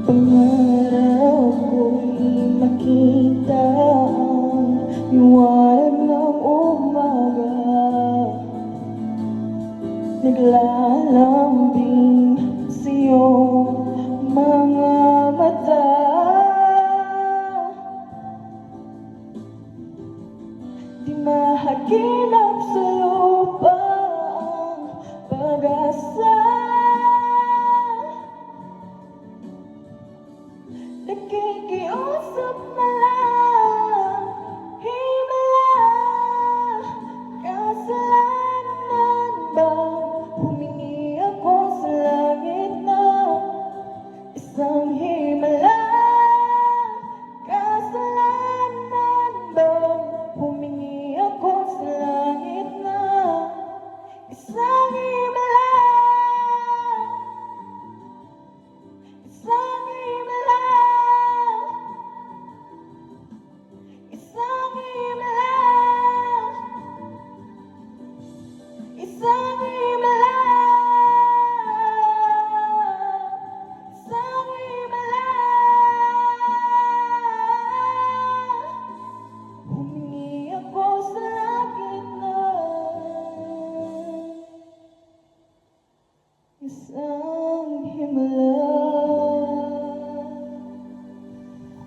Pangarap ko'y makita ang liwanag ng umaga, naglalambing sa iyong mga mata. Di mahagilap sa lupa ang pag-asa.